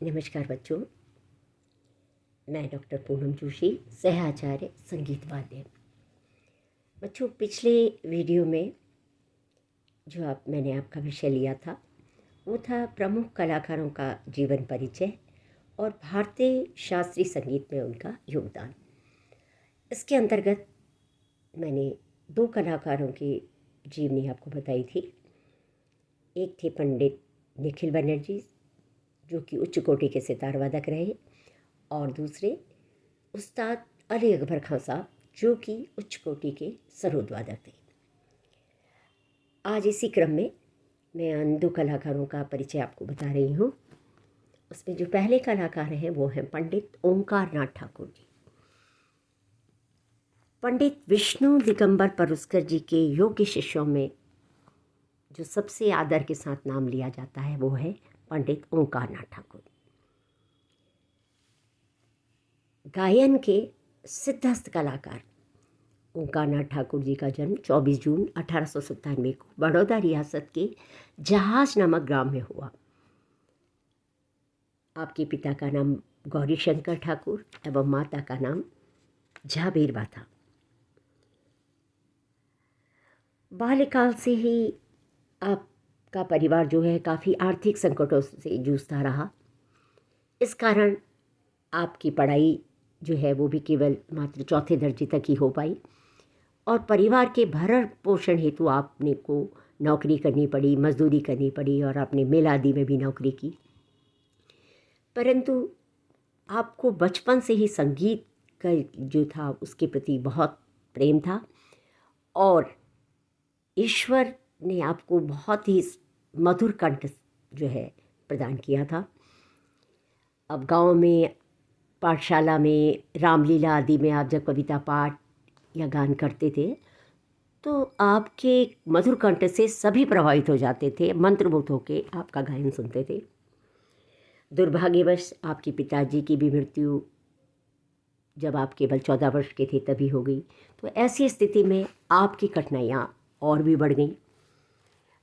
नमस्कार बच्चों, मैं डॉक्टर पूनम जोशी, सहाचार्य संगीत वाद्य। बच्चों, पिछले वीडियो में जो मैंने आपका विषय लिया था वो था प्रमुख कलाकारों का जीवन परिचय और भारतीय शास्त्रीय संगीत में उनका योगदान। इसके अंतर्गत मैंने 2 कलाकारों की जीवनी आपको बताई थी। एक थे पंडित निखिल बनर्जी, जो कि उच्च कोटि के सितार वादक रहे, और दूसरे उस्ताद अली अकबर खां साहब, जो कि उच्च कोटि के सरोद वादक थे। आज इसी क्रम में मैं उन 2 कलाकारों का परिचय आपको बता रही हूँ। उसमें जो पहले कलाकार हैं वो हैं पंडित ओंकार नाथ ठाकुर जी। पंडित विष्णु दिगंबर पलुस्कर जी के योग्य शिष्यों में जो सबसे आदर के साथ नाम लिया जाता है वो है पंडित ओंकार नाथ ठाकुर। गायन के सिद्धहस्त कलाकार ओंकार नाथ ठाकुर जी का जन्म 24 जून 1897 को बड़ौदा रियासत के जहाज नामक ग्राम में हुआ। आपके पिता का नाम गौरी शंकर ठाकुर एवं माता का नाम झाबेरबा था। बाल्यकाल से ही आपका परिवार जो है काफ़ी आर्थिक संकटों से जूझता रहा। इस कारण आपकी पढ़ाई जो है वो भी केवल मात्र 4थे दर्जे तक ही हो पाई और परिवार के भरण पोषण हेतु आपने को नौकरी करनी पड़ी, मजदूरी करनी पड़ी और आपने मिल आदि में भी नौकरी की। परंतु आपको बचपन से ही संगीत का जो था उसके प्रति बहुत प्रेम था और ईश्वर ने आपको बहुत ही मधुर कंठ जो है प्रदान किया था। अब गांव में, पाठशाला में, रामलीला आदि में आप जब कविता पाठ या गान करते थे तो आपके मधुर कंठ से सभी प्रभावित हो जाते थे, मंत्रमुग्ध होकर आपका गायन सुनते थे। दुर्भाग्यवश आपके पिताजी की भी मृत्यु जब आप केवल 14 वर्ष के थे तभी हो गई। तो ऐसी स्थिति में आपकी कठिनाइयाँ और भी बढ़ गईं।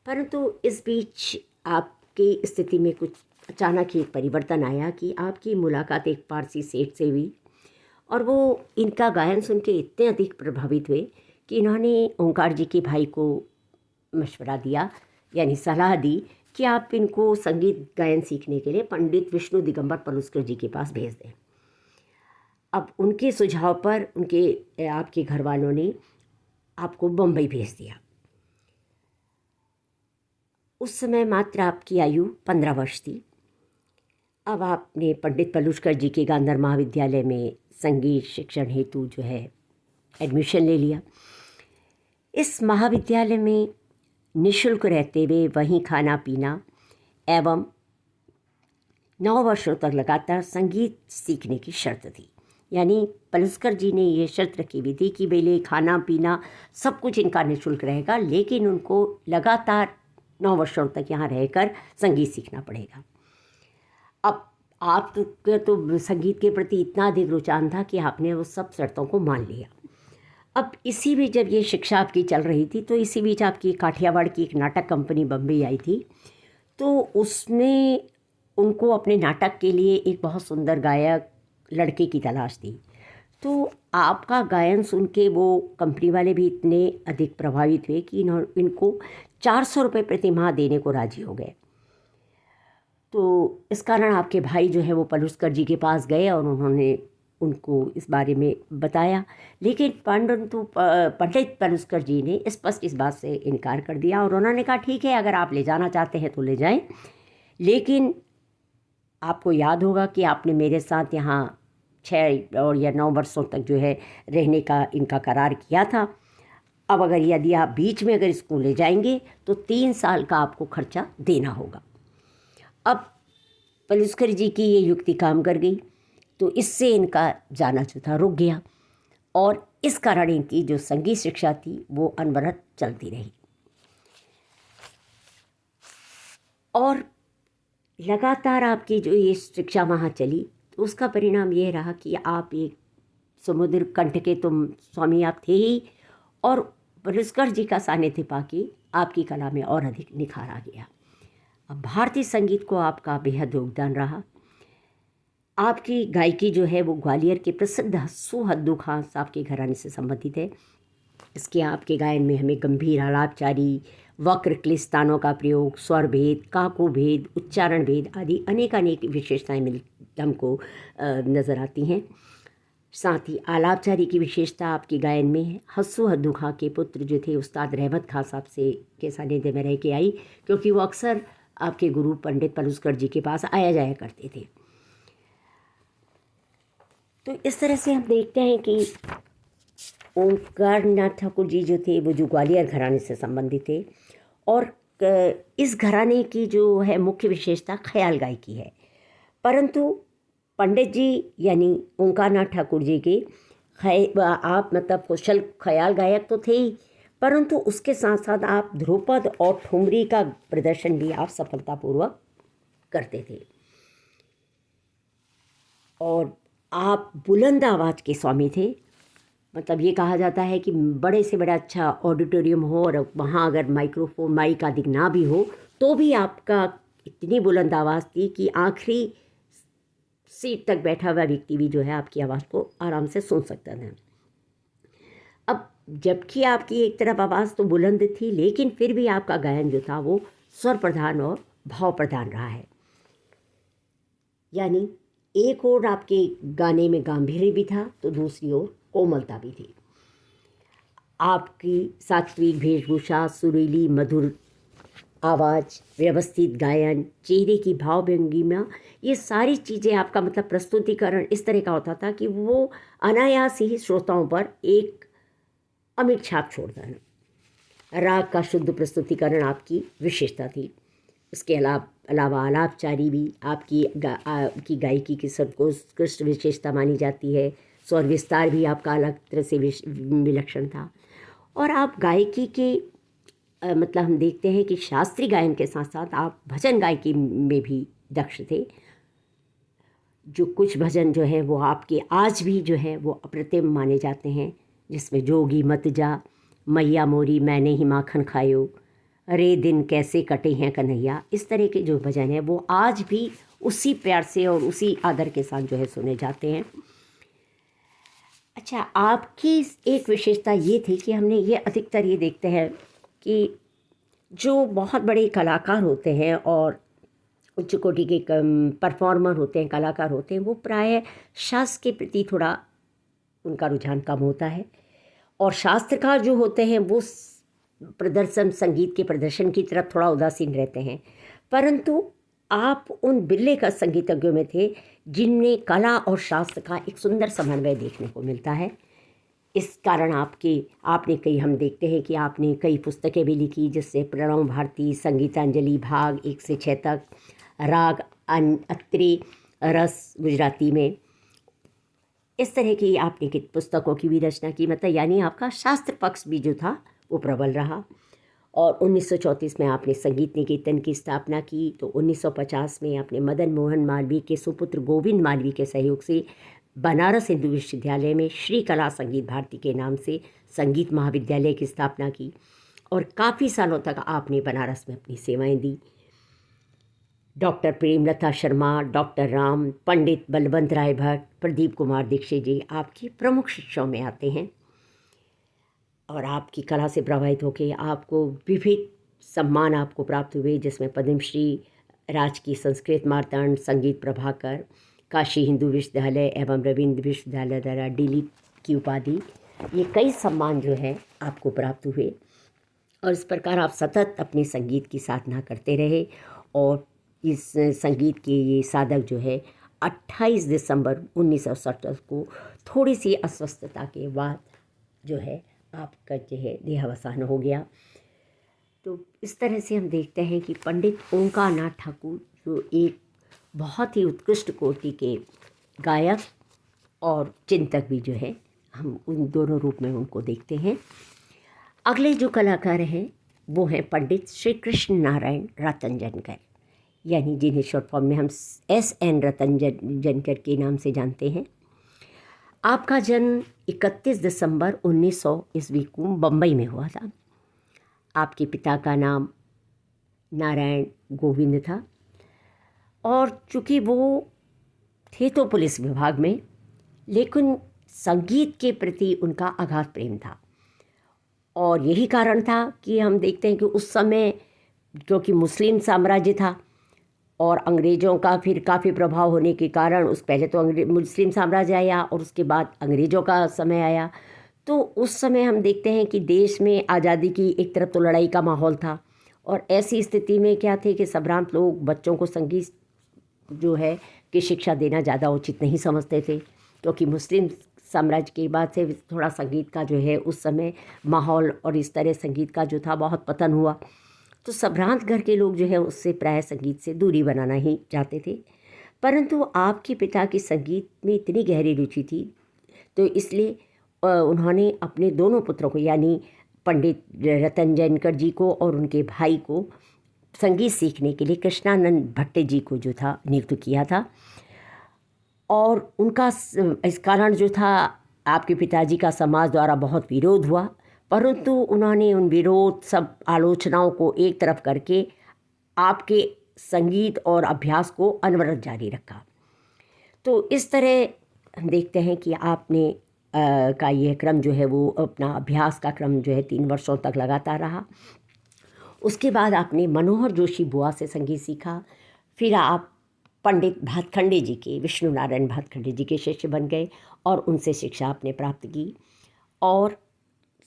परंतु इस बीच आपकी स्थिति में कुछ अचानक ही एक परिवर्तन आया कि आपकी मुलाकात एक पारसी सेठ से हुई और वो इनका गायन सुन के इतने अधिक प्रभावित हुए कि इन्होंने ओंकार जी के भाई को मशवरा दिया, यानी सलाह दी कि आप इनको संगीत गायन सीखने के लिए पंडित विष्णु दिगंबर पलुस्कर जी के पास भेज दें। अब उनके सुझाव पर आपके घर वालों ने आपको बम्बई भेज दिया। उस समय मात्र आपकी आयु 15 वर्ष थी। अब आपने पंडित पलुस्कर जी के गांधर महाविद्यालय में संगीत शिक्षण हेतु जो है एडमिशन ले लिया। इस महाविद्यालय में निःशुल्क रहते हुए वहीं खाना पीना एवं 9 वर्षों तक लगातार संगीत सीखने की शर्त थी। यानी पलुस्कर जी ने ये शर्त रखी हुई थी कि बेले खाना पीना सब कुछ इनका निःशुल्क रहेगा, लेकिन उनको लगातार 9 वर्षों तक यहाँ रहकर संगीत सीखना पड़ेगा। अब आपके तो संगीत के प्रति इतना अधिक रुझान था कि आपने वो सब शर्तों को मान लिया। अब इसी बीच जब ये शिक्षा आपकी चल रही थी तो इसी बीच आपकी काठियावाड़ की एक नाटक कंपनी बम्बई आई थी। तो उसमें उनको अपने नाटक के लिए एक बहुत सुंदर गायक लड़के की तलाश थी। तो आपका गायन सुन के वो कंपनी वाले भी इतने अधिक प्रभावित हुए कि इनको 400 रुपये प्रति माह देने को राजी हो गए। तो इस कारण आपके भाई जो है वो पलुस्कर जी के पास गए और उन्होंने उनको इस बारे में बताया, लेकिन पंडित पलुस्कर जी ने स्पष्ट इस बात से इनकार कर दिया और उन्होंने कहा ठीक है, अगर आप ले जाना चाहते हैं तो ले जाएं, लेकिन आपको याद होगा कि आपने मेरे साथ यहाँ 6 और या 9 वर्षों तक जो है रहने का इनका करार किया था। अब अगर यदि आप बीच में अगर इसको ले जाएंगे तो 3 साल का आपको खर्चा देना होगा। अब पलुस्कर जी की ये युक्ति काम कर गई, तो इससे इनका जाना जो था रुक गया और इस कारण इनकी जो संगीत शिक्षा थी वो अनवरत चलती रही। और लगातार आपकी जो ये शिक्षा वहाँ चली तो उसका परिणाम ये रहा कि आप एक समुद्र कंठ के तुम स्वामी आप थे ही, और पलुस्कर जी का सानिध्य पाके आपकी कला में और अधिक निखार आ गया। अब भारतीय संगीत को आपका बेहद योगदान रहा। आपकी गायकी जो है वो ग्वालियर के प्रसिद्ध हस्सू हद्दू खां साहब के घराने से संबंधित है। इसके आपके गायन में हमें गंभीर आलापचारी, वक्र क्लिस्तानों का प्रयोग, स्वर भेद, काको भेद, उच्चारण भेद आदि अनेकानेक विशेषताएं हमको नज़र आती हैं। साथ ही आलापचारी की विशेषता आपके गायन में है। हस्सू हद्दू खां के पुत्र जो थे उस्ताद रहमत खां साहब से के सानिध्य में रह के आई, क्योंकि वो अक्सर आपके गुरु पंडित पलूस्कर जी के पास आया जाया करते थे। तो इस तरह से हम देखते हैं कि ओंकार नाथ ठाकुर जी जो थे वो जो ग्वालियर घराने से संबंधित थे, और इस घराने की जो है मुख्य विशेषता ख्याल गायकी है। परंतु पंडित जी यानी ओंकार नाथ ठाकुर जी के आप मतलब कुशल ख्याल गायक तो थे ही, परंतु उसके साथ साथ आप ध्रुपद और ठुमरी का प्रदर्शन भी आप सफलतापूर्वक करते थे। और आप बुलंद आवाज़ के स्वामी थे। मतलब ये कहा जाता है कि बड़े से बड़ा अच्छा ऑडिटोरियम हो और वहाँ अगर माइक्रोफोन माइक आदि ना भी हो तो भी आपका इतनी बुलंद आवाज़ थी कि आखिरी सीट तक बैठा हुआ व्यक्ति भी जो है आपकी आवाज़ को आराम से सुन सकता था। अब जबकि आपकी एक तरफ आवाज़ तो बुलंद थी, लेकिन फिर भी आपका गायन जो था वो स्वर प्रधान और भाव प्रधान रहा है। यानी एक ओर आपके गाने में गांभीर्य भी था तो दूसरी ओर कोमलता भी थी। आपकी सात्विक वेशभूषा, सुरीली मधुर आवाज़, व्यवस्थित गायन, चेहरे की भाव भंगिमा, ये सारी चीज़ें आपका मतलब प्रस्तुतिकरण इस तरह का होता था कि वो अनायास ही श्रोताओं पर एक अमिट छाप छोड़ता है। राग का शुद्ध प्रस्तुतिकरण आपकी विशेषता थी। इसके अलावा आलापचारी भी आपकी गायकी की सर्वोत्कृष्ट विशेषता मानी जाती है। स्वर विस्तार भी आपका अलग तरह से विलक्षण था। और आप गायकी के मतलब हम देखते हैं कि शास्त्रीय गायन के साथ साथ आप भजन गायकी में भी दक्ष थे। जो कुछ भजन जो है वो आपके आज भी जो है वो अप्रतिम माने जाते हैं, जिसमें जोगी मत जा, मैया मोरी मैंने ही माखन खायो, अरे दिन कैसे कटे हैं कन्हैया, इस तरह के जो भजन हैं वो आज भी उसी प्यार से और उसी आदर के साथ जो है सुने जाते हैं। अच्छा, आपकी एक विशेषता ये थी कि हमने ये अधिकतर ये देखते हैं कि जो बहुत बड़े कलाकार होते हैं और उच्च कोटि के परफॉर्मर होते हैं, कलाकार होते हैं, वो प्रायः शास्त्र के प्रति थोड़ा उनका रुझान कम होता है, और शास्त्रकार जो होते हैं वो प्रदर्शन संगीत के प्रदर्शन की तरफ थोड़ा उदासीन रहते हैं। परंतु आप उन बिरले का संगीतज्ञों में थे जिनमें कला और शास्त्र का एक सुंदर समन्वय देखने को मिलता है। इस कारण आपने कई हम देखते हैं कि आपने कई पुस्तकें भी लिखी, जिससे प्रणव भारती, संगीतांजलि भाग 1 से 6 तक, राग अत्रे रस गुजराती में, इस तरह की आपने की पुस्तकों की भी रचना की। मतलब यानी आपका शास्त्र पक्ष भी जो था वो प्रबल रहा। और 1934 में आपने संगीत निकेतन की स्थापना की। तो 1950 में आपने मदन मोहन मालवीय के सुपुत्र गोविंद मालवीय के सहयोग से बनारस हिंदू विश्वविद्यालय में श्री कला संगीत भारती के नाम से संगीत महाविद्यालय की स्थापना की, और काफ़ी सालों तक आपने बनारस में अपनी सेवाएं दी। डॉक्टर प्रेमलता शर्मा, डॉक्टर राम, पंडित बलवंत राय भट्ट, प्रदीप कुमार दीक्षित जी आपकी प्रमुख शिष्यों में आते हैं, और आपकी कला से प्रभावित होकर आपको विविध सम्मान आपको प्राप्त हुए, जिसमें पद्मश्री, राजकीय संस्कृत मार्तंड, संगीत प्रभाकर, काशी हिंदू विश्वविद्यालय एवं रविंद्र विश्वविद्यालय द्वारा डीलिट की उपाधि, ये कई सम्मान जो है आपको प्राप्त हुए। और इस प्रकार आप सतत अपने संगीत की साधना करते रहे, और इस संगीत के ये साधक जो है 28 दिसंबर 1970 को थोड़ी सी अस्वस्थता के बाद जो है आपका जो है देहावसान हो गया। तो इस तरह से हम देखते हैं कि पंडित ओंकार नाथ ठाकुर जो एक बहुत ही उत्कृष्ट कोटि के गायक और चिंतक भी जो है, हम उन दोनों रूप में उनको देखते हैं। अगले जो कलाकार हैं वो हैं पंडित श्री कृष्ण नारायण रतनजनकर, यानी जिन्हें शॉर्ट फॉर्म में हम SN रतनजनकर के नाम से जानते हैं। आपका जन्म 31 दिसंबर 1900 ईस्वी को बम्बई में हुआ था। आपके पिता का नाम नारायण गोविंद था, और चूँकि वो थे तो पुलिस विभाग में, लेकिन संगीत के प्रति उनका अगाध प्रेम था। और यही कारण था कि हम देखते हैं कि उस समय क्योंकि मुस्लिम साम्राज्य था और अंग्रेज़ों का फिर काफ़ी प्रभाव होने के कारण उस पहले तो मुस्लिम साम्राज्य आया और उसके बाद अंग्रेज़ों का समय आया। तो उस समय हम देखते हैं कि देश में आज़ादी की एक तरफ तो लड़ाई का माहौल था और ऐसी स्थिति में क्या थे कि संभ्रांत लोग बच्चों को संगीत जो है कि शिक्षा देना ज़्यादा उचित नहीं समझते थे, क्योंकि मुस्लिम साम्राज्य के बाद से थोड़ा संगीत का जो है उस समय माहौल और इस तरह संगीत का जो था बहुत पतन हुआ। तो संभ्रांत घर के लोग जो है उससे प्राय संगीत से दूरी बनाना ही चाहते थे। परंतु आपके पिता की संगीत में इतनी गहरी रुचि थी, तो इसलिए उन्होंने अपने दोनों पुत्रों को यानी पंडित रतन जैनकर जी को और उनके भाई को संगीत सीखने के लिए कृष्णानंद भट्ट जी को जो था नियुक्त किया था। और उनका इस कारण जो था आपके पिताजी का समाज द्वारा बहुत विरोध हुआ, परंतु उन्होंने उन विरोध सब आलोचनाओं को एक तरफ करके आपके संगीत और अभ्यास को अनवरत जारी रखा। तो इस तरह हम देखते हैं कि आपने का यह क्रम जो है वो अपना अभ्यास का क्रम जो है 3 वर्षों तक लगातार रहा। उसके बाद आपने मनोहर जोशी बुआ से संगीत सीखा। फिर आप पंडित भातखंडे जी के, विष्णु नारायण भातखंडे जी के शिष्य बन गए और उनसे शिक्षा आपने प्राप्त की। और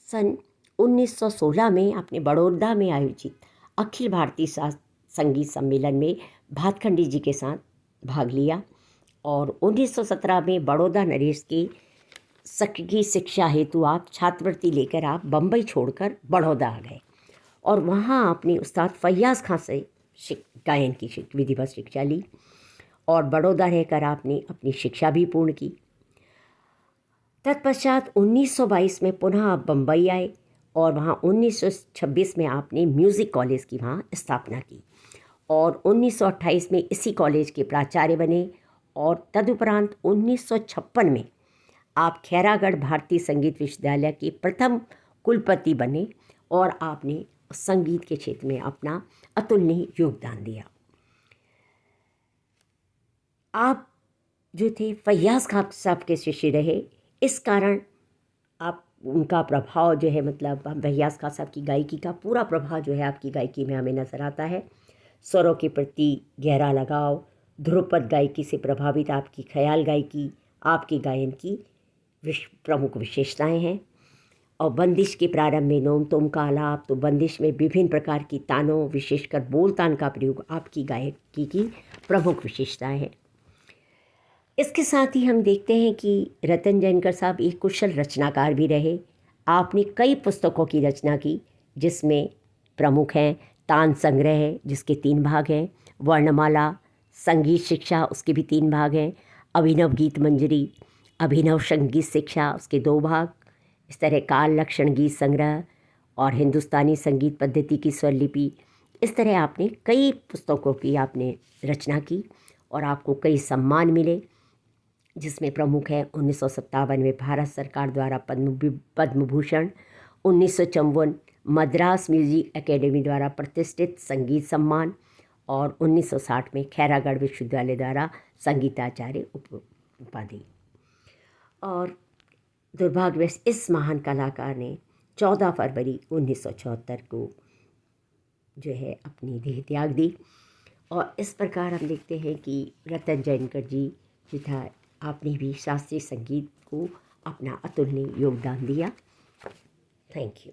सन 1916 में आपने बड़ौदा में आयोजित अखिल भारतीय संगीत सम्मेलन में भातखंडे जी के साथ भाग लिया और 1917 में बड़ौदा नरेश के संगीत शिक्षा हेतु आप छात्रवृत्ति लेकर आप बम्बई छोड़कर बड़ौदा आ गए और वहाँ आपने उस्ताद फैयाज़ खां से गायन की विधिवत शिक्षा ली और बड़ौदा रहकर आपने अपनी शिक्षा भी पूर्ण की। तत्पश्चात 1922 में पुनः आप बम्बई आए और वहाँ 1926 में आपने म्यूज़िक कॉलेज की वहाँ स्थापना की और 1928 में इसी कॉलेज के प्राचार्य बने और तदुपरांत 1956 में आप खैरागढ़ भारतीय संगीत विश्वविद्यालय के प्रथम कुलपति बने और आपने संगीत के क्षेत्र में अपना अतुलनीय योगदान दिया। आप जो थे फैयाज़ खां साहब के शिष्य रहे, इस कारण आप उनका प्रभाव जो है मतलब फैयाज़ खां साहब की गायकी का पूरा प्रभाव जो है आपकी गायकी में हमें नज़र आता है। स्वरों के प्रति गहरा लगाव, ध्रुपद गायकी से प्रभावित आपकी ख्याल गायकी आपके गायन की प्रमुख विशेषताएं हैं। और बंदिश के प्रारंभ में नोम तोम का आलाप, तो बंदिश में विभिन्न प्रकार की तानों विशेषकर बोल तान का प्रयोग आपकी गायकी की प्रमुख विशेषताएं हैं। इसके साथ ही हम देखते हैं कि रतन जैनकर साहब एक कुशल रचनाकार भी रहे। आपने कई पुस्तकों की रचना की जिसमें प्रमुख हैं तान संग्रह है जिसके 3 भाग हैं, वर्णमाला, संगीत शिक्षा उसके भी 3 भाग हैं, अभिनव गीत मंजरी, अभिनव संगीत शिक्षा उसके 2 भाग, इस तरह काल लक्षण गीत संग्रह और हिंदुस्तानी संगीत पद्धति की स्वरलिपि। इस तरह आपने कई पुस्तकों की आपने रचना की और आपको कई सम्मान मिले, जिसमें प्रमुख है 1957 में भारत सरकार द्वारा पद्म भूषण, 1954 मद्रास म्यूजिक एकेडमी द्वारा प्रतिष्ठित संगीत सम्मान और 1960 में खैरागढ़ विश्वविद्यालय द्वारा संगीताचार्य उपाधि। और दुर्भाग्यवश इस महान कलाकार ने 14 फरवरी 1974 को जो है अपनी देह त्याग दी। और इस प्रकार हम देखते हैं कि रतन जैनकर जी जो था आपने भी शास्त्रीय संगीत को अपना अतुलनीय योगदान दिया। Thank you.